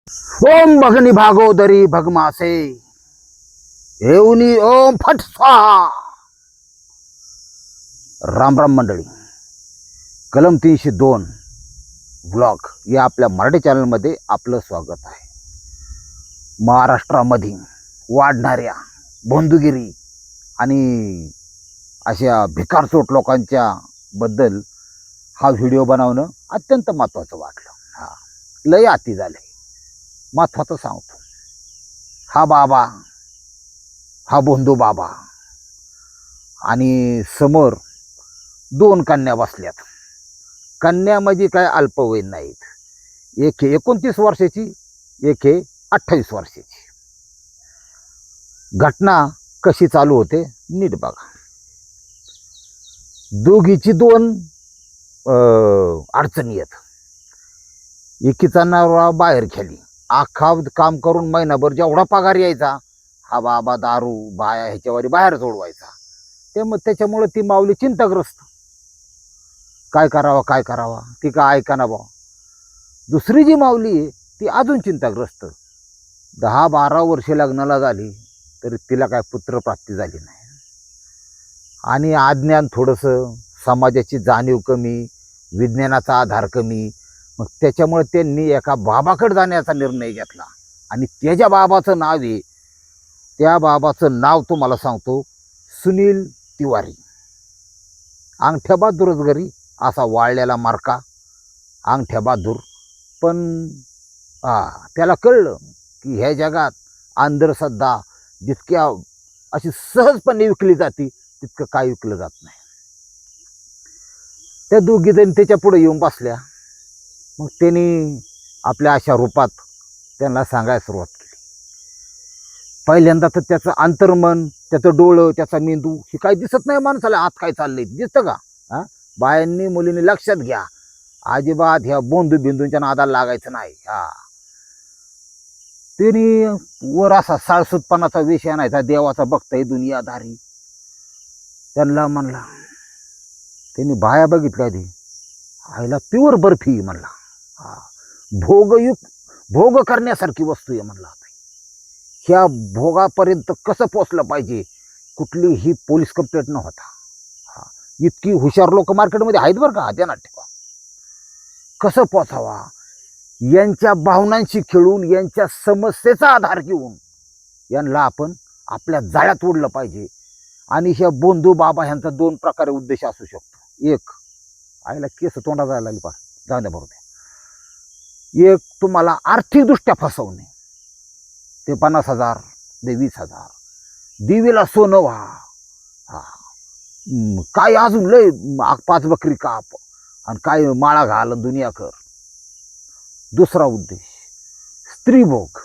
ओम भगनी भागोदरी भगमासे येऊनी ओम फट स्वाहा. राम राम मंडळी, कलम 302 व्लॉग या आपल्या मराठी चॅनलमध्ये आपलं स्वागत आहे. महाराष्ट्रामध्ये वाढणाऱ्या बोंदुगिरी आणि अशा भिकारचोट लोकांच्या बद्दल हा व्हिडिओ बनवणं अत्यंत महत्त्वाचं वाटलं. लय अति झाले, महत्त्वाचं सांगतो. हा बाबा, हा बोंधू बाबा आणि समोर दोन कन्या बसल्यात. कन्या म्हणजे काय अल्पवयीन नाहीत. एक 29 वर्षाची, एक 28 वर्षाची. घटना कशी चालू होते नीट बघा. दोघीची दोन अडचणी आहेत. एकीचा नवरा बाहेर खेळली, अख्खा काम करून महिनाभर जेवढा पगार यायचा हा बाबा दारू बाया ह्याच्यावर बाहेर सोडवायचा. त्याच्यामुळे ती माऊली चिंताग्रस्त. काय करावा ती काय ऐकाना बा. दुसरी जी माऊली आहे ती अजून चिंताग्रस्त. 10-12 वर्षे लग्नाला झाली तरी तिला काय पुत्रप्राप्ती झाली नाही. आणि अज्ञान थोडंसं, समाजाची जाणीव कमी, विज्ञानाचा आधार कमी. मग त्याच्यामुळे त्यांनी एका बाबाकडे जाण्याचा निर्णय घेतला. आणि त्याच्या बाबाचं नाव आहे, त्या बाबाचं नाव तुम्हाला सांगतो, सुनील तिवारी. अंगठ्या बहादूरच घरी असा वाळलेला मार्का, अंगठ्या बहादूर. पण त्याला कळलं की ह्या जगात अंधश्रद्धा जितक्या अशी सहजपणे विकली जाते तितकं काय विकलं जात नाही. त्या दोघी जण त्याच्या पुढे येऊन बसल्या. मग त्यांनी आपल्या अशा रूपात त्यांना सांगायला सुरुवात केली. पहिल्यांदा तर त्याचं अंतर्मन, त्याचं डोळं, त्याचा मेंदू हे काही दिसत नाही माणसाला. आत काय चाललंय दिसतं का? बायांनी मुलींनी लक्षात घ्या, अजिबात ह्या बोंधू बिंदूंच्या नादाला लागायचं नाही. त्यांनी वर असा साळसूतपणाचा विषय आणायचा, देवाचा बघताय दुनियादारी. त्यांना म्हणला, त्यांनी बाया बघितल्या आधी, आईला प्युअर बर्फी म्हणला. भोग करण्यासारखी वस्तू आहे म्हणला. ह्या भोगापर्यंत कसं पोचलं पाहिजे, कुठलीही पोलीस कंप्लेंट न होता. इतकी हुशार लोक मार्केटमध्ये आहेत बरं का, ध्यानात ठेवा. कसं पोचावा, यांच्या भावनांशी खेळून, यांच्या समस्येचा आधार घेऊन यांना आपण आपल्या जाळ्यात ओढलं पाहिजे. आणि ह्या बोंधू बाबा ह्यांचा 2 प्रकारे उद्देश असू शकतो. एक, आईला केस तोंडा जायला लागली पा, जाऊ द्या बरोबर. एक, तुम्हाला आर्थिकदृष्ट्या फसवणे. ते 50,000 दे 20,000, दिवीला सोनं व्हा, काय अजून लय 5 बकरी काप आणि काय माळा घाल दुनिया कर. दुसरा उद्देश स्त्रीभोग,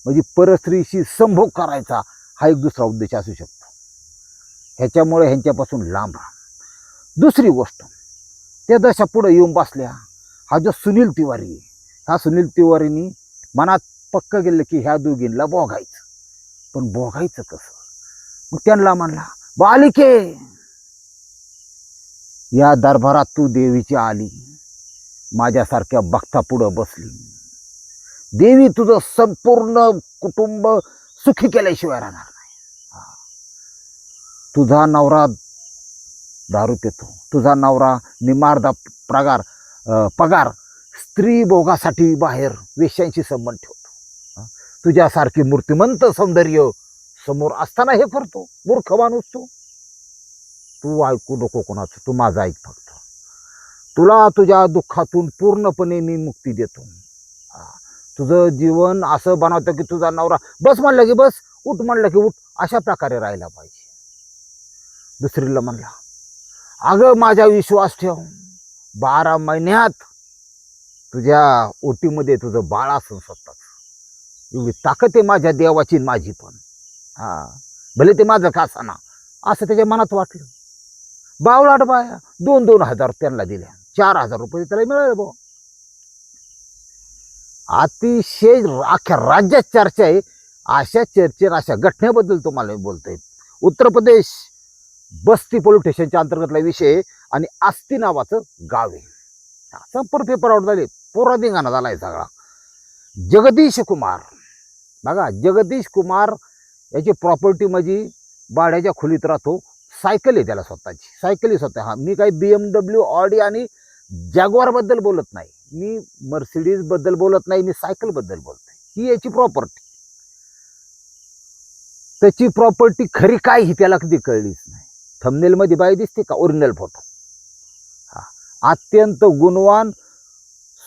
म्हणजे परस्त्रीशी संभोग करायचा, हा एक दुसरा उद्देश असू शकतो. ह्याच्यामुळे ह्यांच्यापासून लांब राहा. दुसरी गोष्ट, त्या दशा पुढे येऊन बसल्या. हा जो सुनील तिवारी आहे, ह्या सुनील तिवारीनी मनात पक्क गेलं की ह्या दोघींना बोगायचं. पण बोगायचं कसं? मग त्यांना म्हणला, बालिके, या दरबारात तू देवीची आली, माझ्यासारख्या बघता पुढं बसली. देवी तुझं संपूर्ण कुटुंब सुखी केल्याशिवाय राहणार नाही. तुझा नवरा दारू पितो, तुझा नवरा निमार्दा पगार स्त्री भोगासाठी बाहेर वेश्यांशी संबंध ठेवतो. तुझ्यासारखी मूर्तिमंत सौंदर्य समोर असताना हे करतो. मूर्ख माणूस तू ऐकू नको कोणाचं, तू माझं ऐक फक्त. तुला तुझ्या दुःखातून पूर्णपणे मी मुक्ती देतो. तुझं जीवन असं बनवतं की तुझा नवरा बस म्हणलं की बस, उठ म्हणलं की उठ, अशा प्रकारे राहायला पाहिजे. दुसरीला म्हणला, अगं माझा विश्वास ठेव, 12 महिन्यात तुझ्या ओटीमध्ये तुझं बाळ असून स्वतःच. एवढी ताकद आहे माझ्या देवाची माझी पण. भले ते माझं कासाना, असं त्याच्या मनात वाटलं. बावळाट बाया 2-2 हजार त्यांना दिल्या, 4,000 रुपये त्याला मिळाले भाऊ. अतिशय अख्ख्या राज्यात चर्चा आहे. अशा चर्चेत, अशा घटनेबद्दल तुम्हाला बोलतोय. उत्तर प्रदेश बस्ती पोलीस स्टेशनच्या अंतर्गतला विषय आणि आस्ती नावाचं गाव आहे. संपूर्ण पेपर आउट झाले, पुरा धिंगाणा झालाय सगळा. जगदीश कुमार, बघा जगदीश कुमार याची प्रॉपर्टी म्हणजे भाड्याच्या खोलीत राहतो. सायकल आहे त्याला स्वतःची, सायकल आहे स्वतः. हा मी काही BMW, ऑडी आणि जॅग्वार बद्दल बोलत नाही, मी मर्सिडीज बद्दल बोलत नाही, मी सायकल बद्दल बोलतोय. ही याची प्रॉपर्टी. त्याची प्रॉपर्टी खरी काय ही त्याला कधी कळलीच नाही. थंबनेल मध्ये बाई दिसते का, ओरिजिनल फोटो. हा अत्यंत गुणवान,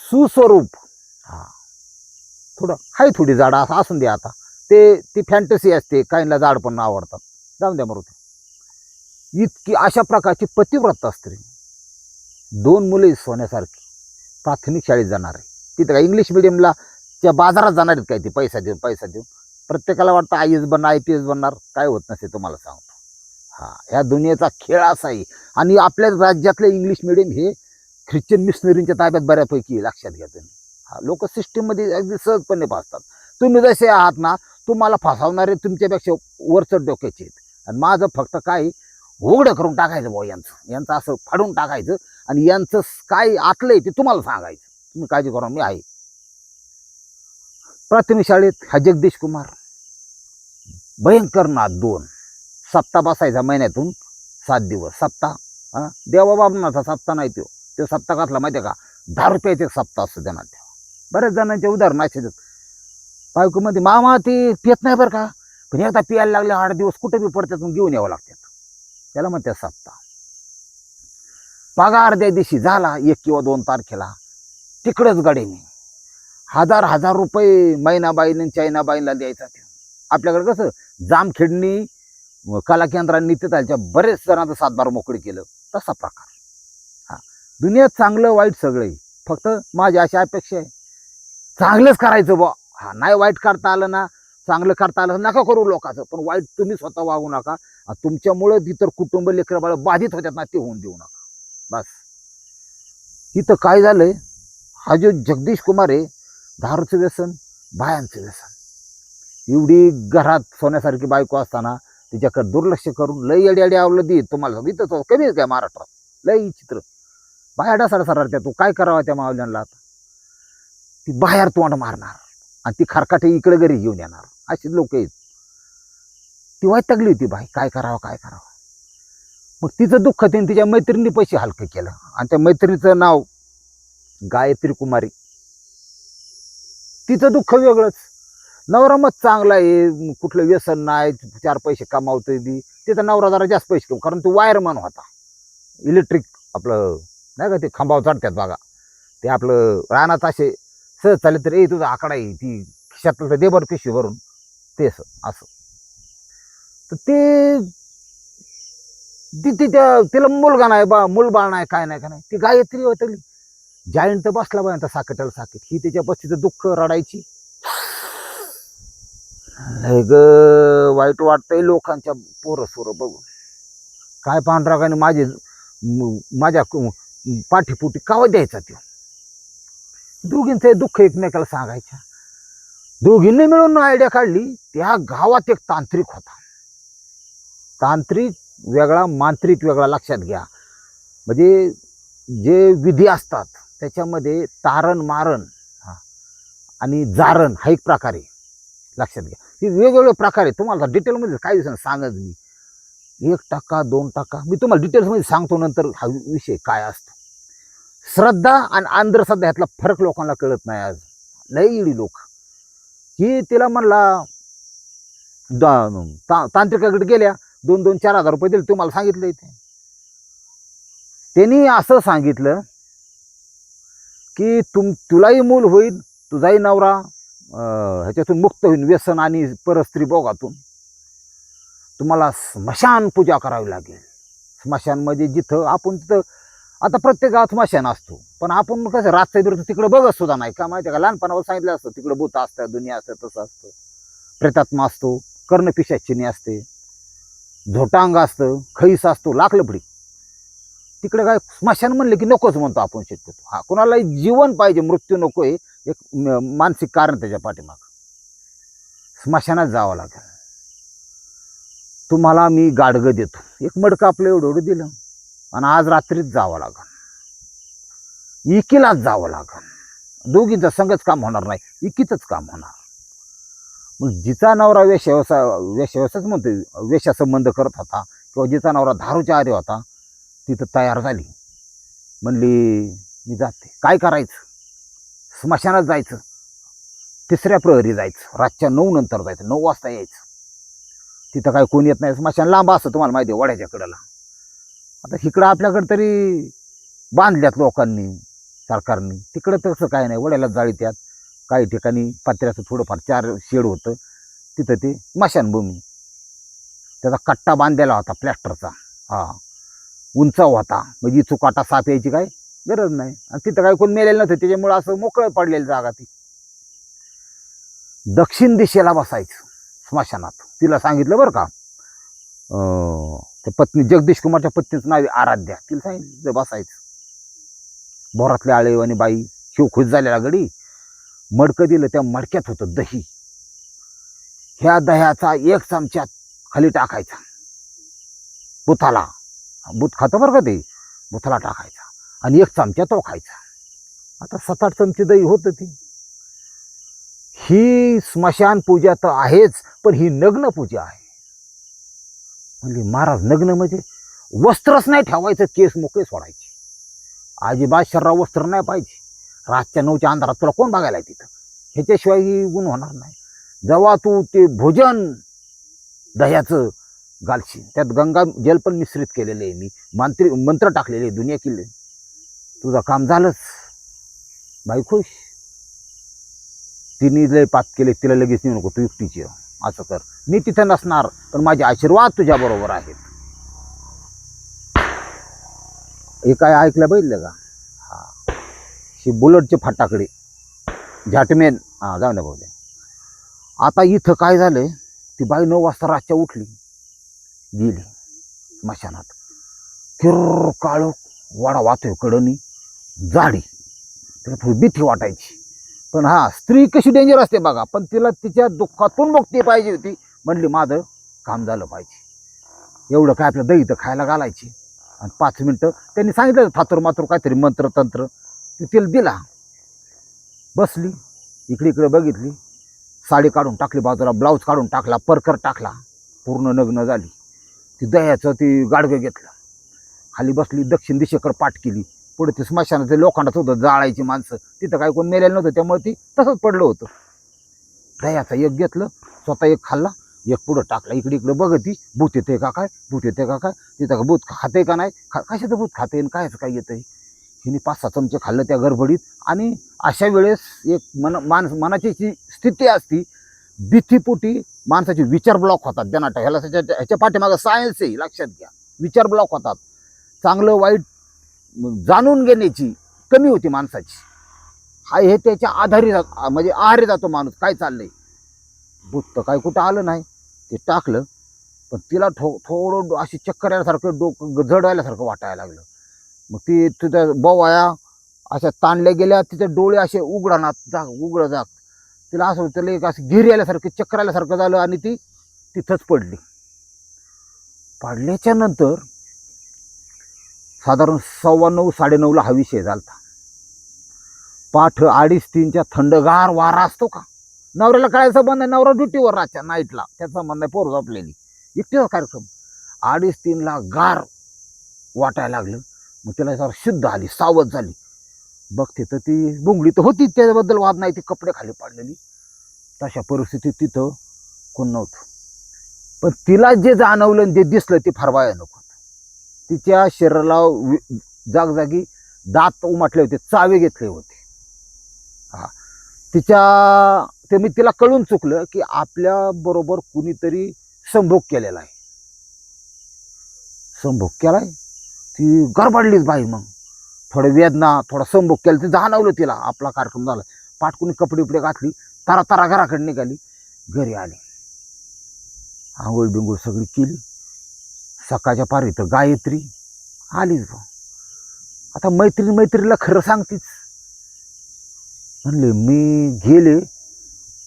सुस्वरूप. हा थोडं हाय, थोडी जाड असं असून द्या. आता ती फॅन्टसी असते, काहींना जाड पण आवडतात, जाऊन द्या मरुते. इतकी अशा प्रकारची पतिव्रता स्त्री, 2 मुले सोन्यासारखी, प्राथमिक शाळेत जाणार आहे. तिथं काय इंग्लिश मिडियमला त्या बाजारात जाणार आहेत काय, ते पैसा देऊन. प्रत्येकाला वाटतं IAS बनणार, IPS बनणार, काय होत नसते तुम्हाला सांगतो. हा ह्या दुनियेचा खेळ असा आहे. आणि आपल्या राज्यातले इंग्लिश मिडियम हे ख्रिश्चन मिशनरींच्या ताब्यात बऱ्यापैकी, लक्षात घ्या तुम्ही. हा लोक सिस्टीममध्ये अगदी सहजपणे फसतात. तुम्ही जसे आहात ना, तुम्हाला फसवणारे तुमच्यापेक्षा वरचढ डोक्याचे आहेत. आणि माझं फक्त काय, उघडं करून टाकायचं भाऊ, यांचं असं फाडून टाकायचं आणि यांचं काय आतलंय ते तुम्हाला सांगायचं. तुम्ही काळजी करा, मी आहे. प्राथमिक शाळेत हा जगदीश कुमार भयंकर नाद. 2 सप्ताह बसायचा, महिन्यातून 7 दिवस सप्ताह. हा देवा बाबनाचा सप्ताह नाही, तो सप्ताह घातला माहिती आहे का, 10 रुपयाचे सप्ताह असतो त्यांना. बऱ्याच जणांचे उदाहरण असे बायकोमध्ये, मामा ते पित नाही बरं का, पण एकदा पियायला लागले 8 दिवस कुठे बी पडतात, घेऊन यावं लागतात. त्याला म्हणतात सप्ताह. पगार अर्ध्या दिवशी झाला, 1 किंवा 2 तारखेला तिकडंच गडेने 1000 रुपये मैनाबाईने चायनाबाईला द्यायचा. आपल्याकडे कसं जामखेडनी कला केंद्रांनी तिथालच्या बरेच जणांचं 7-12 मोकळी केलं, तसा प्रकार. हा दुनियात चांगलं वाईट सगळं आहे. फक्त माझी अशी अपेक्षा आहे, चांगलंच करायचं बा. हा नाही वाईट करता आलं ना, चांगलं करता आलं नका करू लोकांचं, पण वाईट तुम्ही स्वतः वागू नका. तुमच्यामुळे इतर कुटुंब, लेकरं बाळ बाधित होतात ना, ते होऊन देऊ नका. बस. इथं काय झालंय, हा जो जगदीश कुमार आहे, दारूचं व्यसन, बायांचं व्यसन. एवढी घरात सोन्यासारखी बायको असताना तिच्याकडे दुर्लक्ष करून लई अडी आवलं देत. तुम्हाला इथं तो कमी काय महाराष्ट्रात, लई चित्र बाया डासाड सरते. तू काय करावा त्या मावल्यांना, आता ती बाहेर तोंड मारणार आणि ती खरकाटे इकडे घरी घेऊन येणार, अशी लोक आहेत. ती वैतागली होती बाई, काय करावं. मग तिचं दुःख तिने तिच्या मैत्रिणी पैसे हलकं केलं. आणि त्या मैत्रिणीचं नाव गायत्री कुमारी. तिचं दुःख वेगळंच. नवरा मग चांगला आहे, कुठलं व्यसन नाही, 4 पैसे कमावतोय ती. तिचा नवरा जरा जास्त पैसे कमव, कारण तो वायरमन होता. इलेक्ट्रिक आपलं नाही का, ते खांबावर चढतात बघा, ते आपलं रानात असे सहज चालले तर तुझा आकडा आहे, ती खिशातलं तर देबर पिशवी भरून ते असं. तर तिला मुलगा नाही बा, मूलबाळ नाही, काय नाही का नाही. ती गायत्री होती, जायंट बसला बा साकेटाला साकेट. ही त्याच्या पस्तीचं दुःख रडायची. ग वाईट वाटतंय लोकांच्या पोरं सोरं बघून. काय पांढरागाने माझ्या पाठीपुटी कावा द्यायचा तो. दोघींचं दुःख एकमेकाला सांगायच्या. दोघींनी मिळून आयडिया काढली. त्या गावात एक तांत्रिक होता. तांत्रिक वेगळा, मांत्रिक वेगळा, लक्षात घ्या. म्हणजे जे विधी असतात त्याच्यामध्ये तारण मारण आणि जारण हा एक प्रकार आहे, लक्षात घ्या. हे वेगवेगळे प्रकार आहे. तुम्हाला डिटेलमध्ये काही दिवसांनी सांगत मी, 1%, 2%, मी तुम्हाला डिटेल्समध्ये सांगतो नंतर हा विषय काय असतो. श्रद्धा आणि अंधश्रद्धा ह्यातला फरक लोकांना कळत नाही. आज लई इडी लोक. ही तिला म्हणला तांत्रिकाकडे गेल्या, 2-2, 4,000 रुपये दिले. तुम्हाला सांगितलं इथे त्यांनी असं सांगितलं की तुलाही मूल होईल, तुझाही नवरा ह्याच्यातून मुक्त होईल, व्यसन आणि परस्त्री भोगातून. तुम्हाला स्मशान पूजा करावी लागेल. स्मशान म्हणजे जिथं आपण, तिथं आता प्रत्येक गावात स्मशान असतो, पण आपण कसं रातचं बिरत तिकडे बघत सुद्धा नाही का, माहिती आहे का. लहानपणावर सांगितलं असतं तिकडे भूत असतात, दुनिया असतं, तसं असतं. प्रेतात्मा असतो, कर्णपिशाचिनी असते, झोटांग असतं, खैस असतो, लाकलपडी. तिकडे काय स्मशान म्हणले की नकोच म्हणतो आपण शक्यतो. हा कोणाला जीवन पाहिजे, मृत्यू नको आहे, एक मानसिक कारण त्याच्या पाठीमाग. स्मशानात जावं लागेल. तुम्हाला मी गाडगं देतो, एक मडकं आपलं एवढं दिलं, आणि आज रात्रीच जावं लागेल, इकिलाच जावं लागेल. दोघींचं संगच काम होणार नाही, एकीचंच काम होणार. मग जिचा नवरा वेश्याच म्हणतो वेश्यासंबंध करत होता किंवा जिचा नवरा दारूच्या आहारी होता, तिथं तयार झाली. म्हणली मी जाते. काय करायचं? स्मशानात जायचं, तिसऱ्या प्रहरी जायचं, रातच्या 9 नंतर जायचं, 9 वाजता यायचं. तिथं काय कोणी येत नाही, स्मशान लांब असतं तुम्हाला माहिती आहे, वड्याच्या कडेला. आता इकडं आपल्याकडं तरी बांधल्यात लोकांनी, सरकारने. तिकडं तसं काय नाही, वड्याला जाळी त्यात. काही ठिकाणी पत्र्याचं थोडंफार 4 शेड होतं, तिथं ते स्मशानभूमी. त्याचा कट्टा बांधलेला होता प्लॅस्टरचा. हां, उंचाव होता, म्हणजे चुकाटा साप यायची काय गरज नाही. आणि तिथं काय कोण मेलेलं नव्हतं, त्याच्यामुळं असं मोकळं पडलेली जागा ती. दक्षिण दिशेला बसायचं स्मशानात. तिला सांगितलं बरं का, त्या पत्नी जगदीश कुमारच्या पत्नीचं नाव आराध्या. तिला सांगितलं बसायचं. बोरातल्या आळेवानी बाई, शिव खुश झालेला गडी. मडकं दिलं, त्या मडक्यात होतं दही. ह्या दह्याचा 1 चमचा खाली टाकायचा बुथाला. बुथ खातं बरं का ते, बुथाला टाकायचा आणि 1 चमचा तो खायचा. आता 7-8 चमचे दही होतं ती. ही स्मशान पूजा तर आहेच, पण ही नग्न पूजा आहे. म्हणजे महाराज नग्न म्हणजे वस्त्रच नाही ठेवायचं, केस मोकळे सोडायचे, अजिबात शरीरावर वस्त्र नाही पाहिजे. रातच्या 9च्या अंधारात तुला कोण बघायला आहे तिथं? ह्याच्याशिवाय गुण होणार नाही. जेव्हा तू ते भोजन दह्याचं घालशील, त्यात गंगा जल पण मिश्रित केलेलं आहे, मी मंत्र टाकलेले, दुनिया केले, तुझं काम झालंच. बाई खुश. तिने लय पाप केले, तिला लगेच नेऊ नको, तू एकटीची असं कर. मी तिथं नसणार, पण माझे आशीर्वाद तुझ्या बरोबर आहेत. हे काय ऐकलं बघितलं का? हा, ही बुलेटचे फटाकडे झाटमेन. हां, जाऊ द्या भाऊ द्या. आता इथं काय झालंय, ती बाई 9 वाजता रातच्या उठली, गेली स्मशानात. किर्र काळू वाडा वाहतोय कडनी, जाडी. तिला थोडी भीती वाटायची. पण हा, स्त्री कशी डेंजर असते बघा. पण तिला तिच्या दुःखातून मुक्ती पाहिजे होती. म्हणली माझं काम झालं पाहिजे. एवढं काय आपलं दही तर खायला घालायची. आणि 5 मिनटं त्यांनी सांगितलं थातूर मातूर काहीतरी मंत्र तंत्र, ते तिला दिला. बसली, इकडे इकडे बघितली, साडी काढून टाकली बाजूला, ब्लाऊज काढून टाकला, परकर टाकला, पूर्ण नग्न झाली. ती दह्याचं ती गाडगं घेतलं, खाली बसली, दक्षिण दिशेकडे पाठ केली. पुढे ते स्मशानाचं लोखंडाचं होतं, जाळायची माणसं. तिथं काय कोण मेलेलं नव्हतं, त्यामुळे ती तसंच पडलं होतं. दह्याचा 1 घेतलं, स्वतः 1 खाल्ला, 1 पुढं टाकला. इकडे इकडे बघती, भूत येते का काय, भूत येते का काय, तिथं का भूत खाते का नाही, कशाचं भूत खाते आणि कायचं काय येतंय. हिने 5-6 चमचे खाल्लं त्या गडबडीत. आणि अशा वेळेस एक मनाची जी स्थिती असती, भीतीपोटी माणसाचे विचार ब्लॉक होतात. त्यांना ह्याच्या पाठीमागं सायन्स आहे, लक्षात घ्या. विचार ब्लॉक होतात. चांगलं वाईट जाणून घेण्याची कमी होती माणसाची. हे त्याच्या आधारी म्हणजे आहारी जातो माणूस, काय चाललंय. भूत तर काय कुठं आलं नाही, ते टाकलं. पण तिला थोडं अशी चक्कर आल्यासारखं, डोकं जड आल्यासारखं वाटायला लागलं. मग ती तिथं बवाया अशा ताणल्या गेल्या, तिचे डोळे असे उघडं जाग. तिला असं त्याला एक असं गिरी आल्यासारखं, चक्कर आल्यासारखं झालं आणि ती तिथंच पडली. पडल्याच्या नंतर साधारण 9:15 9:30 हा विषय झाला. पाठ 2:30-3च्या थंडगार वारा असतो का, नवऱ्याला काय संबंध नाही, नवरा ड्युटीवर राहत्या नाईटला, त्याचा संबंध नाही, पोर झोपलेली, एकटीचा कार्यक्रम. 2:30-3ला गार वाटायला लागलं. मग तिला जरा शुद्ध आली, सावध झाली. बघते तर ती बुंगडी तर होती, त्याच्याबद्दल वाद नाही, ती कपडे खाली पाडलेली. तशा परिस्थितीत तिथं कोण नव्हतं. पण तिला जे जाणवलं, जे दिसलं, ते फार भयानक होतं. तिच्या शरीराला जागजागी दात उमटले होते, चावे घेतले होते. हा, ते मी तिला कळून चुकलं की आपल्या बरोबर कुणीतरी संभोग केलेला आहे. संभोग केलाय, ती गडबडलीच बाई. मग थोडं वेदना, थोडा संभोग केला, ते जाणवलं तिला, आपला कार्यक्रम झाला. पाटकुनी कपडे उपडे घातली, तारा घराकडे निघाली, घरी आली, आंघोळ बिंगोळ सगळी केली. सकाळच्या पारी तर गायत्री आलीच. आता मैत्रिणीला खरं सांगतीच. म्हणले मी गेले,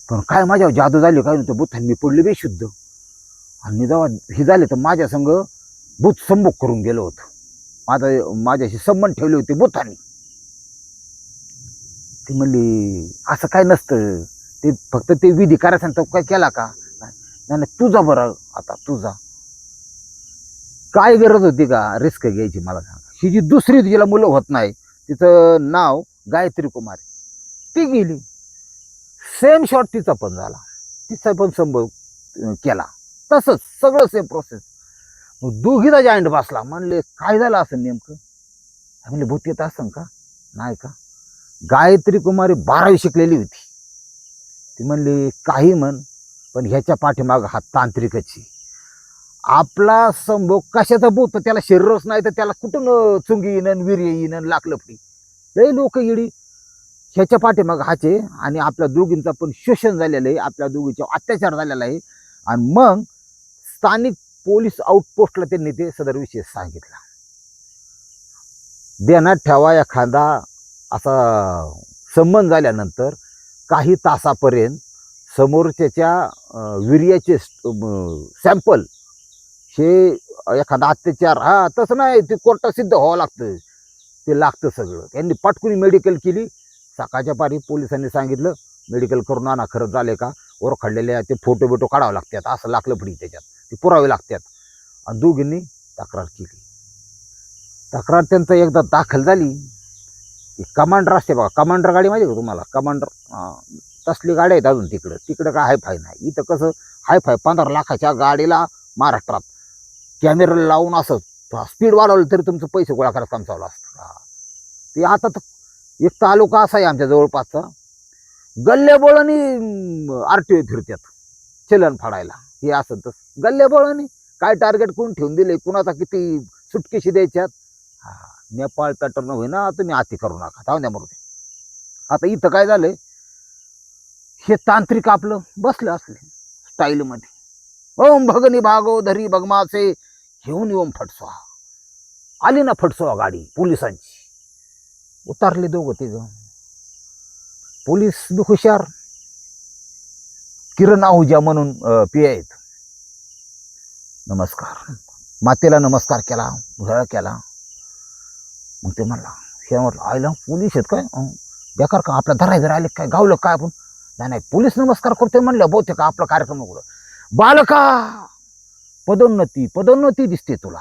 पण काय माझ्यावर जादू झाली काय नव्हतं, बुथांनी मी पडले बेशुद्ध. आणि मी जेव्हा हे झाले तर माझ्या संग भूत संभोग करून गेलो होतं. माझ्याशी संबंध ठेवले होते बुथांनी. ती म्हणली असं काय नसतं, ते फक्त ते विधी करायला सांगतो, काय केला का? नाही नाही, तुझा बरं आता तुझा. काय गरज होती का रिस्क घ्यायची मला सांगा? ही जी दुसरी जिला मुलं होत नाही, तिचं नाव गायत्री कुमारी, ती गेली. सेम शॉट तिचा पण झाला, तिचा पण संभव केला. तसंच सगळं सेम प्रोसेस. मग दोघीचा जॉईंट बसला. म्हणले काय झालं असं नेमकं? म्हणले भूत येत असं का? नाही का? गायत्री कुमारी 12वी शिकलेली होती. ती म्हणली काही म्हण, पण ह्याच्या पाठीमाग हा तांत्रिकची. आपला संभोग कशाचा भूत, त्याला शरीरच नाही तर त्याला कुठून चुंगी येईन, वीर्य येईन, लाकलपडी. लई लोक येडी ह्याच्या पाठीमाग हाचे. आणि आपल्या दोघींचा पण शोषण झालेलं आहे, आपल्या दोघींचा अत्याचार झालेला आहे. आणि मग स्थानिक पोलीस आउटपोस्टला त्यांनी ते सदर विषय सांगितला. ध्यानात ठेवा, एखादा असा संबंध झाल्यानंतर काही तासापर्यंत समोरच्याच्या वीर्याचे सॅम्पल हे एखादा अत्याचार, हा तसं नाही, ते कोर्टात सिद्ध व्हावं लागतं, ते लागतं सगळं. त्यांनी पटकून मेडिकल केली. सकाळच्या पारी पोलिसांनी सांगितलं मेडिकल करून आणा, खरंच झाले का? ओरखडलेले ते फोटो बिटो काढावं लागतात, असं लागलं पडी त्याच्यात, ते पुरावे लागतात. आणि दोघींनी तक्रार केली. तक्रार त्यांचं एकदा दाखल झाली. कमांडर असते बघा, कमांडर गाडी माहिती का तुम्हाला? कमांडर तसली गाडी आहेत अजून तिकडं. तिकडं काय हायफाय नाही. इथं कसं हायफाय 15 लाखाच्या गाडीला महाराष्ट्रात कॅमेरा लावून असं स्पीड वाढवलं तरी तुमचं पैसे गोळा करायचं काम चालू असतं. ते आता तर एक तालुका असा आहे आमच्या जवळपासचा, गल्ल्याबोळानी RTO फिरतात चलन फाडायला. हे असं तर गल्ल्याबोळानी काय टार्गेट कोण ठेवून दिले, कुणाचा किती सुटकेशी द्यायच्यात. हा, नेपाळ पॅटर्न होईना, तुम्ही आती करू नका, जाऊ द्या मरू दे. आता इथं काय झालंय, हे तांत्रिक आपलं बसले असले स्टाईलमध्ये, ओम भगनी भागो धरी भगमाचे घेऊन ओम फटसवा. आली ना फटसवा गाडी पोलिसांची, उतारले दोघं तिघं. पोलीस बी हुशार, किरण आहुजा म्हणून PI आहेत. नमस्कार, मातेला नमस्कार केला, भुळा केला. मग ते म्हणला, हे म्हटलं आईला पोलीस आहेत काय बेकार का, आपल्या धरायचं राहिले काय, गावलं काय आपण? नाही नाही, पोलीस नमस्कार करतोय म्हणलं, बहुतेक आपला कार्यक्रम नको. बालका, पदोन्नती पदोन्नती दिसते तुला,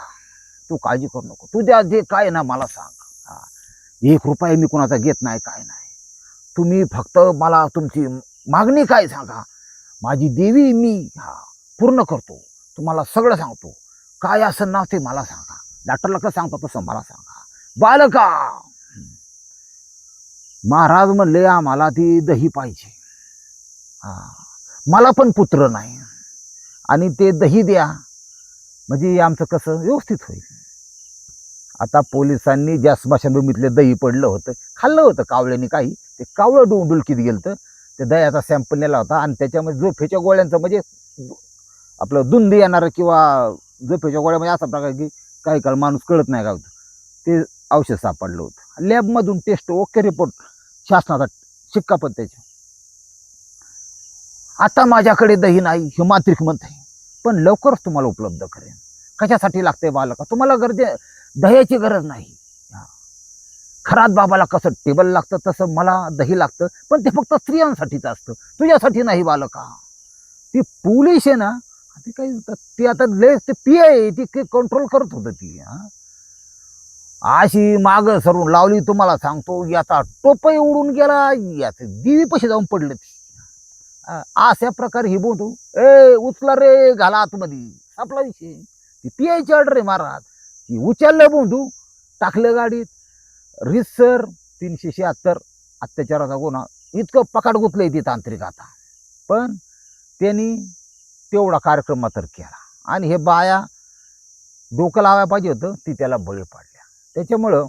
तू काळजी करू नको, तू द्या जे काय ना मला सांग. हा, 1 रुपया मी कोणाचा घेत नाही, काय नाही. तुम्ही फक्त मला तुमची मागणी काय सांगा, माझी देवी मी पूर्ण करतो. तुम्हाला सगळं सांगतो, काय असं नाव ते मला सांगा. डॉक्टरला कसं सांगतो तसं मला सांगा. बालका, महाराज म्हणले आम्हाला ती दही पाहिजे. मला पण पुत्र नाही, आणि ते दही द्या म्हणजे आमचं कसं व्यवस्थित होईल. आता पोलिसांनी ज्या स्मशानभूमीतले दही पडलं होतं, खाल्लं होतं कावळ्याने, काही ते कावळं डुलकीत गेलं. ते दह्याचा सॅम्पल नेला होता, आणि त्याच्यामध्ये झोपेच्या गोळ्यांचं म्हणजे आपलं धुंदी येणारं किंवा झोपेच्या गोळ्या म्हणजे असा प्रकार की काही काळ माणूस कळत नाही का, ते औषध सापडलं होतं. लॅबमधून टेस्ट ओके, रिपोर्ट शासनाचा शिक्का पण त्याच्या. आता माझ्याकडे दही नाही हे मात्रिक म्हणते, पण लवकरच तुम्हाला उपलब्ध करेन. कशासाठी लागते बालका? तुम्हाला दह्याची गरज नाही. खरात बाबाला कसं टेबल लागतं तसं मला दही लागतं, पण ते फक्त स्त्रियांसाठीच असतं, तुझ्यासाठी नाही बालका. ती पोलीस आहे ना, ते काय ती आता लय ते PI ती कंट्रोल करत होतं ती. अशी माग सरून लावली तुम्हाला सांगतो, याचा टोपही उडून गेला, याचे दिवी पशी जाऊन पडले. अशा प्रकारे ही बोंधू उचला रे, घाला आतमध्ये, आपला विषय. ती PI ची ऑर्डर आहे महाराज. ती उचललं बोंधू, टाकलं गाडीत. रितसर 376 अत्याचाराचा गुन्हा, इतकं पकाड गुतलंय ती तांत्रिक आता. पण त्यांनी तेवढा कार्यक्रम मात्र केला, आणि हे बाया डोकं लावायला पाहिजे होतं, ती त्याला बळी पडल्या. त्याच्यामुळं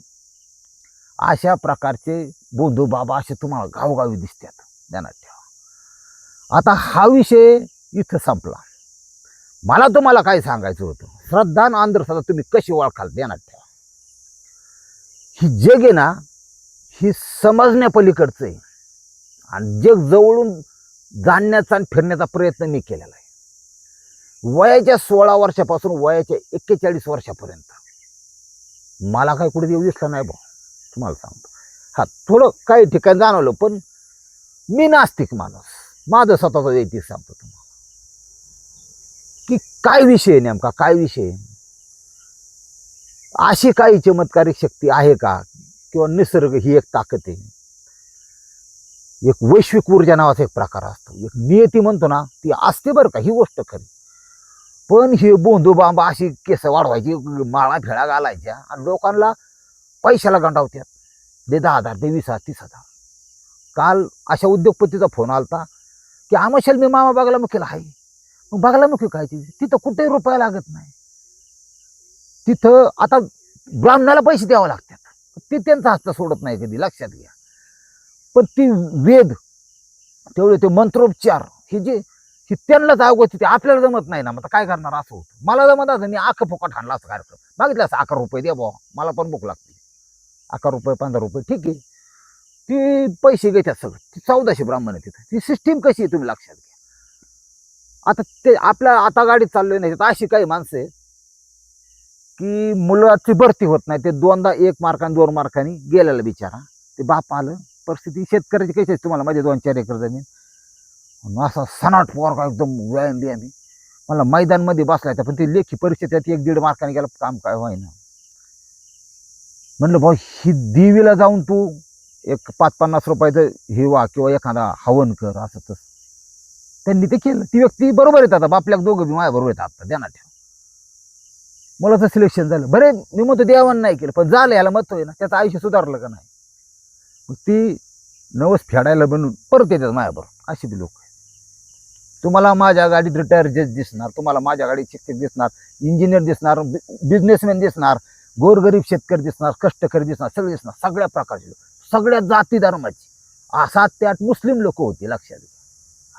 अशा प्रकारचे बोंधू बाबा असे तुम्हाला गावोगावी दिसतात, ध्यानात ठेवा. आता हा विषय इथं संपला. मला तुम्हाला काय सांगायचं होतं, श्रद्धा आणि अंधश्रद्धा तुम्ही कशी ओळखाल, ध्यानात ठेवा. ही जग आहे ना, ही समजण्यापलीकडचं आहे, आणि जग जवळून जाणण्याचा आणि फिरण्याचा प्रयत्न मी केलेला आहे. वयाच्या 16 वर्षापासून वयाच्या 41 वर्षापर्यंत मला काय कुठे देऊ दिसला नाही भाऊ, तुम्हाला सांगतो. हा थोडं काही ठिकाणी जाणवलं, पण मी नास्तिक माणूस, माझं स्वतःचं वैयक्तिक सांगतो तुम्हाला की काय विषय आहे नेमका, काय विषय आहे. अशी काही चमत्कारिक शक्ती आहे का, किंवा निसर्ग ही एक ताकद आहे, एक वैश्विक ऊर्जा नावाचा एक प्रकार असतो, एक नियती म्हणतो ना, ती असते बरं का, ही गोष्ट खरी. पण हे बोंधू बांबा अशी केस वाढवायची, माळा फेळा घालायच्या आणि लोकांना पैशाला गंडावत्यात, दे 10,000, दे 20,000, 30,000. काल अशा उद्योगपतीचा फोन आलता की आमशाल मी मामा बागलामुखीला आहे. मग बागलामुखी काय तिथं कुठेही रुपया लागत नाही, तिथं आता ब्राह्मणाला पैसे द्यावे लागतात, ते त्यांचा हस्त सोडत नाही कधी, लक्षात घ्या. पण ती वेद तेवढे ते मंत्रोपचार हे जे हे त्यांनाच अवगत, ते आपल्याला जमत नाही ना, मग काय करणार असं होतं. मला जमत असं मी आख फुकट हाणला असं कार्यक्रम, मागितलं असं 11 रुपये द्या बुवा, मला पण भूक लागते, 11 रुपये 15 रुपये ठीक आहे, ती पैसे घेतात सगळं. ती 1400 ब्राह्मण आहे तिथं. ती सिस्टीम कशी आहे तुम्ही लक्षात घ्या. आता ते आपल्या आता गाडीत चाललोय नाही, अशी काही माणसं आहेत की मुलाची भरती होत नाही, ते 2दा 1 मार्काने 2 मार्कांनी गेलेला बिचारा, ते बाप आलं. परिस्थिती शेतकऱ्याची कशी आहे तुम्हाला, माझे 2-4 एकर जमीन, असा सनाट पोरगा एकदम व्यायाम बियामी, मला मैदानमध्ये बसलायचा, पण ती लेखी परीक्षा त्यात 1-1.5 मार्काने गेला, काम काय व्हायना. म्हणलं भाऊ, ही देवीला जाऊन तू एक 5-50 रुपयाचं हिवा किंवा एखादा हवन कर, असं तसं त्यांनी ते केलं. ती व्यक्ती बरोबर येतात, आता आपल्या दोघं बी माझ्या बरोबर येतात, आता ध्यानात ठेवा. मुलाचं सिलेक्शन झालं, बरे मी म्हणतो देवानं नाही केलं, पण झालं, याला मत आहे ना, त्याचं आयुष्य सुधारलं का नाही. मग ती नवस फेडायला बनून परत येतात माझ्याबरोबर, अशी बी लोक आहेत. तुम्हाला माझ्या गाडीत रिटायर जज दिसणार, तुम्हाला माझ्या गाडीत शिक्षक दिसणार, इंजिनियर दिसणार, बिझनेसमॅन दिसणार, गोरगरीब शेतकरी दिसणार, कष्टकरी दिसणार, सगळे दिसणार, सगळ्या प्रकारचे लोक, सगळ्या जाती धर्माची. 7 ते 8 मुस्लिम लोक होते, लक्षात घ्या.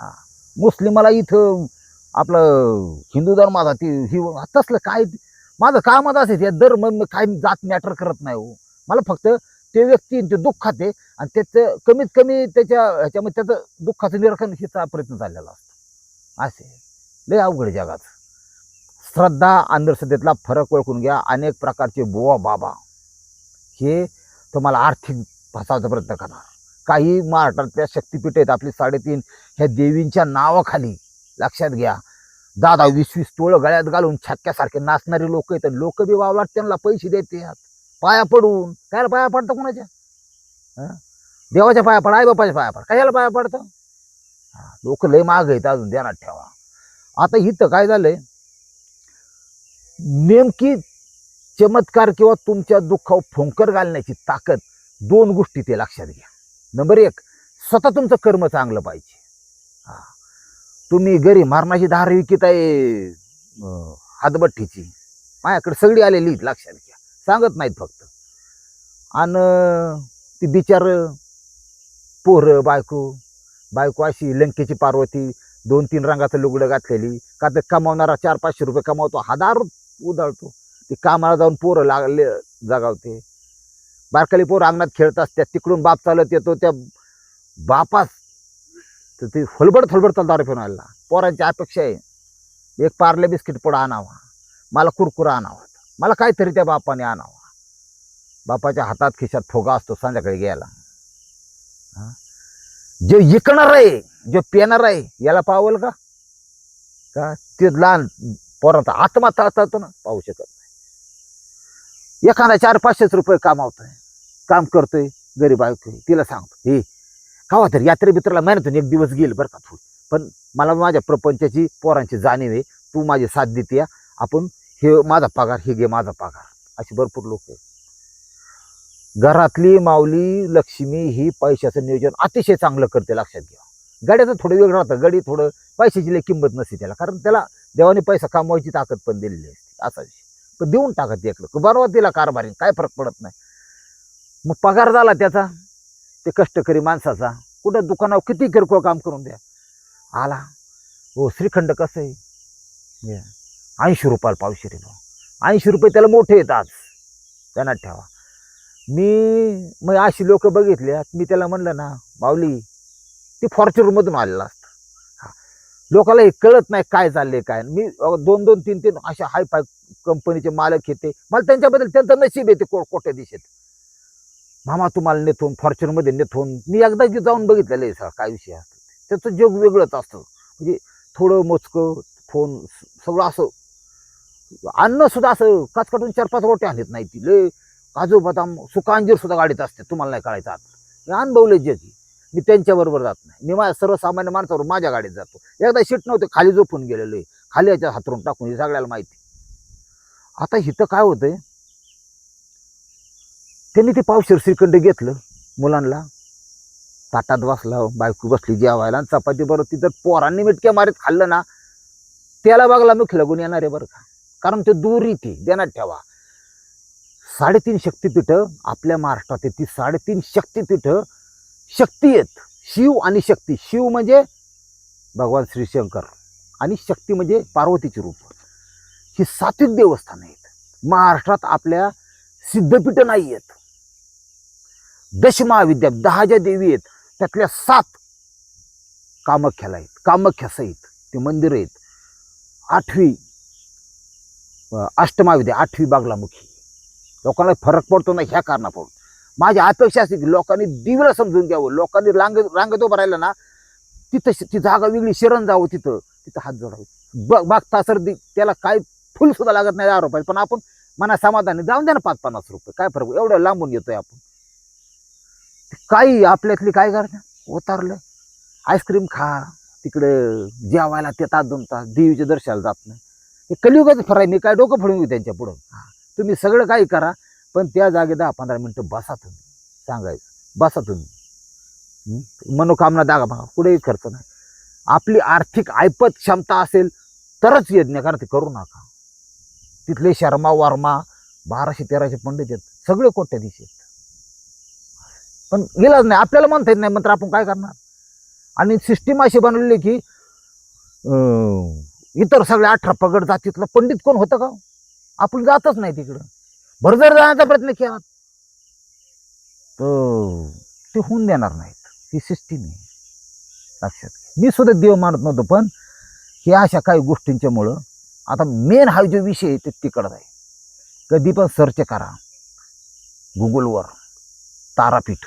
हा, मुस्लिमाला इथं आपलं हिंदू धर्माचा ती ही तसलं काय, माझं कामच असेल या धर्म काय जात मॅटर करत नाही हो. मला फक्त ते व्यक्ती ते दुःखात आहे आणि त्याचं कमीत कमी त्याच्या ह्याच्यामध्ये त्याचं दुःखाचं निराकरण हिचा प्रयत्न चाललेला असतो. असे लय अवघड जगात. श्रद्धा अंधश्रद्धेतला फरक ओळखून घ्या. अनेक प्रकारचे बुवा बाबा हे तुम्हाला आर्थिक फसवायचा प्रयत्न करणार. काही महाराष्ट्रातल्या शक्तिपीठ आहेत आपली 3.5, ह्या देवींच्या नावाखाली लक्षात घ्या 10-20 तोळं गळ्यात घालून छक्क्यासारखे नाचणारे लोक आहेत. लोक बी वावलात त्यांना पैसे देते पाया पडून. काय पाया पडतं कोणाच्या? देवाच्या पाया पड, आई बापाच्या पाया पड, कशाला पाया पडतं? लोक लय माग आहेत अजून, ध्यानात ठेवा. आता इथं काय झालंय, नेमकी चमत्कार किंवा तुमच्या दुःखावर फुंकर घालण्याची ताकद 2 गोष्टी ते लक्षात घ्या. नंबर 1, स्वतः तुमचं कर्म चांगलं पाहिजे. तुम्ही घरी मारणाची धार विकत आहे हातबट्टीची, माझ्याकडे सगळी आलेली लक्षात घ्या, सांगत नाहीत फक्त. आणि ती बिचार पोरं बायको अशी लंकेची पार्वती, 2-3 रंगाचं लुगडं घातलेली, का तर कमावणारा 400-500 रुपये कमावतो, 1000 उधळतो. ती कामाला जाऊन पोरं लागले जगावते. बारकाली पोरं अंगणात खेळत असतात, तिकडून बाप चालत येतो, त्या बापास तर ते थोलबड चालतं दारू पिऊन आला. पोरांची अपेक्षा आहे एक पार्ले बिस्किट पुडा आणावा, मला कुरकुरा आणावा, मला काहीतरी त्या बापाने आणावा. बापाच्या हातात खिशात फुगा असतो संध्याकाळी घ्यायला. जे विकणार आहे, जे पेणार आहे, याला पावल का? ते लहान पोराचा आत्मा तळतळतो ना, पाहू शकत नाही. एखादा 400-500 रुपये कामावतोय, काम करतोय, गरीब आहे, तिला सांगतो हे खावा तर यात्रे बित्राला महिन्यातून 1 दिवस गेल बरं का थोडी, पण मला माझ्या प्रपंचाची पोरांची जाणीव आहे, तू माझी साथ देते, आपण हे माझा पगार, हे घे माझा पगार. अशी भरपूर लोक आहेत. घरातली माऊली लक्ष्मी ही पैशाचं नियोजन अतिशय चांगलं करते, लक्षात घ्या. गड्याचं थोडं वेगळं राहतं, गडी थोडं पैशाची लई किंमत नसते त्याला, कारण त्याला देवाने पैसा कमवायची ताकद पण दिलेली असते. असा पण देऊन टाकत एकलं बरोबर, तिला कारभारी काय फरक पडत नाही. मग पगार झाला त्याचा, ते कष्टकरी माणसाचा, कुठं दुकानावर किती किरकोळ काम करून द्या, आला हो श्रीखंड कसं आहे 80 रुपयाला पावशेर आहे. 80 रुपये त्याला मोठे येतात, ध्यानात ठेवा. मी मग अशी लोक बघितली, मी त्याला म्हणलं ना माऊली, ती फॉर्च्युनरमधून आलेला असतं. लोकांना हे कळत नाही काय चाललंय काय. मी 2-2, 3-3 अशा हाय फाय कंपनीचे मालक येते, मला त्यांच्याबद्दल त्यांचं नशीब येते कोट्याधीश येते. मामा तुम्हाला नेथून फॉर्च्युनरमध्ये नेथून मी एकदा की जाऊन बघितलेलं आहे सर काय विषय असतो त्याचं जग वेगळंच असतं म्हणजे थोडं मोजकं फोन सगळं असं अन्न सुद्धा असं काचकाटून 4-5 रोटे आणत नाही ती लय काजू बदाम सुका अंजीर सुद्धा गाडीत असते तुम्हाला नाही कळायचं आता मी अनुभवले जगी मी त्यांच्याबरोबर जात नाही मी माझ्या सर्वसामान्य माणसावर माझ्या गाडीत जातो एकदा शीट नव्हते खाली झोपून गेलेलो आहे खाली याच्या हातरून टाकून हे सगळ्याला माहिती आता इथं काय होतंय त्यांनी ते पावशेर श्रीखंड घेतलं मुलांना ताटात बसला बायको बसली जेवायला आणि चपाती बरोबर तिथं पोरांनी मिटक्या मारीत खाल्लं ना त्याला बघला मुख लागून येणार आहे बरं का कारण ते दूर इथे देण्यात ठेवा 3.5 शक्तिपीठं आपल्या महाराष्ट्रात ती 3.5 शक्तिपीठं शक्ती आहेत शिव आणि शक्ती शिव म्हणजे भगवान श्रीशंकर आणि शक्ती म्हणजे पार्वतीचे रूप ही 7 देवस्थान आहेत महाराष्ट्रात आपल्या सिद्धपीठं नाही आहेत दशमहाविद्या 10 ज्या देवी आहेत त्यातल्या 7 कामाख्याला आहेत कामाख्या सहित ते मंदिर आहेत 8वी अष्टमाविद्या 8वी बागलामुखी लोकांना फरक पडतो ना ह्या कारणापासून माझी अपेक्षा असते की लोकांनी दिवीला समजून घ्यावं लोकांनी रांगेत उभं राहिलं ना तिथं ती जागा वेगळी शरण जावं तिथं हात जोडावं बघता सर त्याला काय फुल सुद्धा लागत नाही 10 रुपये पण आपण मना समाधानी जाऊन द्या ना 5-50 रुपये काय फरक एवढं लांबून येतोय आपण काही आपल्यातली काय करते उतारलं आईस्क्रीम खा तिकडे जेवायला ते तास 2 तास देवीच्या दर्शनाला जात नाही हे कलियुगाचं फराय मी काय डोकं फोडून घेऊ त्यांच्या पुढं तुम्ही सगळं काही करा पण त्या जागे 10-15 मिनटं बसा तुम्ही सांगायचं बसा तुम्ही मनोकामना दागा बघा कुठेही खर्च नाही आपली आर्थिक ऐपत क्षमता असेल तरच यज्ञ करा ते करू नका तिथले शर्मा वर्मा 1200-1300 पंडित आहेत सगळे कोट्याधीश आहेत पण गेलाच नाही आपल्याला म्हणता येत नाही मंत्र आपण काय करणार आणि सिस्टीम अशी बनवलेली की इतर सगळे 18 पगड जातीतलं पंडित कोण होतं का आपण जातच नाही तिकडं भरजर जाण्याचा प्रयत्न केला तर ते होऊन देणार नाहीत ही सिस्टीम आहे लक्षात घ्या मी सुद्धा देव मानत नव्हतो पण हे अशा काही गोष्टींच्यामुळं आता मेन हा जो विषय आहे ते तिकडं आहे कधी पण सर्च करा गुगलवर तारापीठ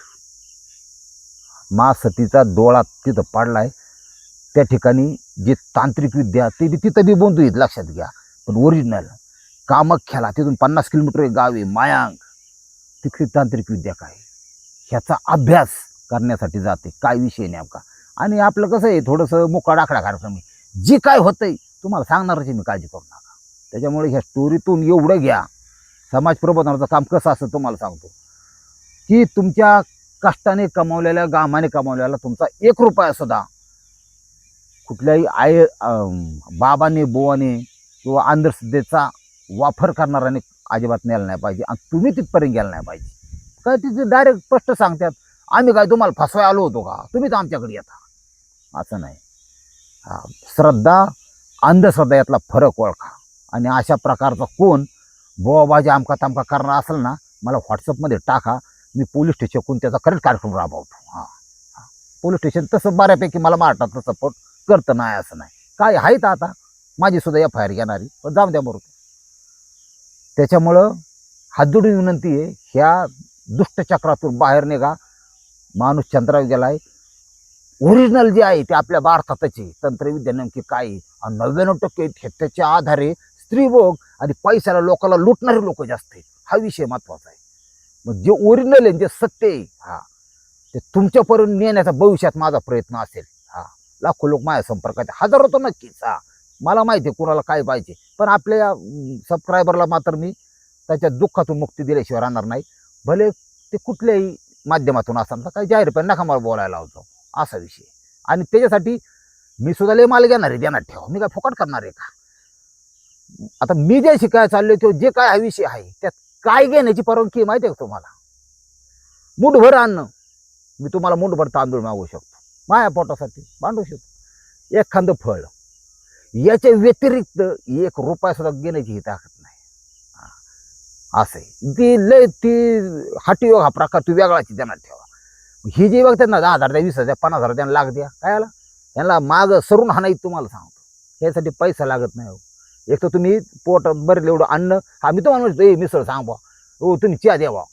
मा सतीचा डोळा तिथं पाडलाय त्या ठिकाणी जे तांत्रिक विद्या ते बी तिथं बी बोंधू येत लक्षात घ्या पण ओरिजिनल कामाख्याला तिथून 50 किलोमीटर गाव आहे मायांग तिथली तांत्रिक विद्या काय ह्याचा अभ्यास करण्यासाठी जाते काय विषय नेमका आणि आपलं कसं आहे थोडंसं मुका डाखडा कार्यक्रम आहे जे काय होतंय तुम्हाला सांगणारच मी काळजी करू नका त्याच्यामुळे ह्या स्टोरीतून एवढं घ्या समाज प्रबोधनाचं काम कसं असतं तुम्हाला सांगतो की तुमच्या कष्टाने कमावलेल्या गामाने कमावलेला तुमचा 1 रुपया सुद्धा कुठल्याही बाबाने बोवाने किंवा अंधश्रद्धेचा वापर करणाऱ्याने अजिबात नेला नाही पाहिजे आणि तुम्ही तिथपर्यंत गेला नाही पाहिजे काय तिथे डायरेक्ट स्पष्ट सांगतात आम्ही काय तुम्हाला फसवाय आलो होतो का तुम्ही तर आमच्याकडे येता असं नाही श्रद्धा अंधश्रद्धा यातला फरक ओळखा आणि अशा प्रकारचा कोण बोवाबाजी आमका तामका करणार असेल ना मला व्हॉट्सअपमध्ये टाका मी पोलीस स्टेशनकडून त्याचा करेक्ट कार्यक्रम राबवतो पोलीस स्टेशन तसं बऱ्यापैकी मला महाराष्ट्रातलं सपोर्ट करतं नाही असं नाही काय आहेत आता माझी सुद्धा FIR घेणारी पण जाऊन द्या बरोबर त्याच्यामुळं हात जोडून विनंती आहे ह्या दुष्टचक्रातून बाहेर निघा माणूस चंद्रावर गेलाय ओरिजिनल जे आहे ते आपल्या भारतातच आहे तंत्रविद्या नेमकी काय आणि 99% त्याच्या आधारे स्त्रीभोग आणि पैशाला लोकांना लुटणारे लोक जास्त आहेत हा विषय महत्वाचा आहे मग जे ओरिजिनल आहे जे सत्य आहे ते तुमच्यापर्यंत नेण्याचा भविष्यात माझा प्रयत्न असेल लाखो लोक माझ्या संपर्कात हजारो तर नक्कीच मला माहिती आहे कुणाला काय पाहिजे पण आपल्या सबस्क्रायबरला मात्र मी त्याच्या दुःखातून मुक्ती दिल्याशिवाय राहणार नाही भले ते कुठल्याही माध्यमातून असताना तर काही जाहीरपणे नका मला बोलायला लावतो असा विषय आणि त्याच्यासाठी मी सुद्धा लय माल घेणार आहे देण्यात ठेवा मी काय फुकट करणार आहे का आता मी जे शिकायला चाललोय तो जे काय हा विषय आहे त्यात काय घेण्याची परवानगी माहिती आहे का तुम्हाला मुठभर अन्न मी तुम्हाला मुठभर तांदूळ मागू शकतो माझ्या पोटासाठी मांडू शकतो एखादं फळ याच्या व्यतिरिक्त 1 रुपया सुद्धा घेण्याची ही ताकद नाही असं आहे ती लय ती हाटीयोग हा प्रकार तू वेगळाची देण्यात ठेवा ही जे बघतात ना 10,000 द्या 20,000 50,000 त्यांना लाख द्या काय आला त्यांना माग सरून हा नाही तुम्हाला सांगतो यासाठी पैसा लागत नाही एक तर तुम्ही पोटात बरेल एवढं अन्न मी तुम्हाला म्हणतो मिसळ सांग बा हो तुम्ही चहा द्यावा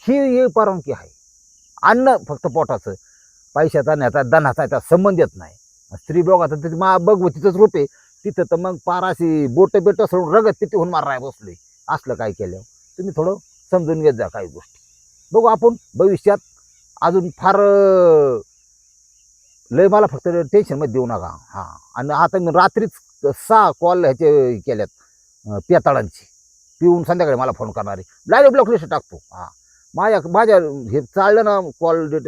ही परवानगी आहे. अन्न फक्त पोटाचं, पैशाचा न्याचा धनाचा त्या संबंध येत नाही. स्त्री बघा तर मा भगवतीचंच रूप आहे तिथं, तर मग पार अशी बोट बेट सोडून रगत किती होऊन माराय बसलोय. असलं काय केलं तुम्ही थोडं समजून घेत जा काही गोष्टी. बघू आपण भविष्यात अजून फार लय मला फक्त टेन्शनमध्ये देऊ नका. हां, आणि आता मी रात्रीच 6 कॉल ह्याचे केल्यात पेताळांची. पिऊन संध्याकाळी मला फोन करणारे डायरेक्ट ब्लॉक लिस्ट टाकतो. हां, माझ्या हे चाललं ना कॉल डेट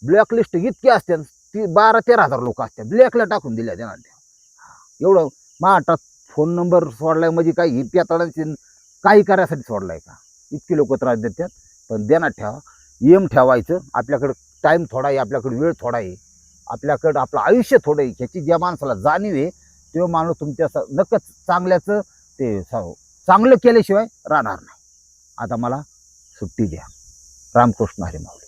ब्लॅक लिस्ट इतकी असते, ती 12-13 हजार लोक असतात ब्लॅकला टाकून दिल्या त्यांना. एवढं महाराष्ट्रात फोन नंबर सोडलाय म्हणजे काही ही पेताळांची काही करायसाठी सोडलाय का? इतकी लोक त्रास देतात. पण देण्यात ठेवा, एम ठेवायचं. आपल्याकडं टाईम थोडा आहे, आपल्याकडे वेळ थोडा आहे, आपल्याकडं आपलं आयुष्य थोडं आहे. ह्याची ज्या माणसाला जाणीव आहे तो माणूस तुमच्या नक्कीच चांगल्याचं ते चांगलं केल्याशिवाय राहणार नाही. आता मला सुट्टी द्या. रामकृष्ण हरी माऊली.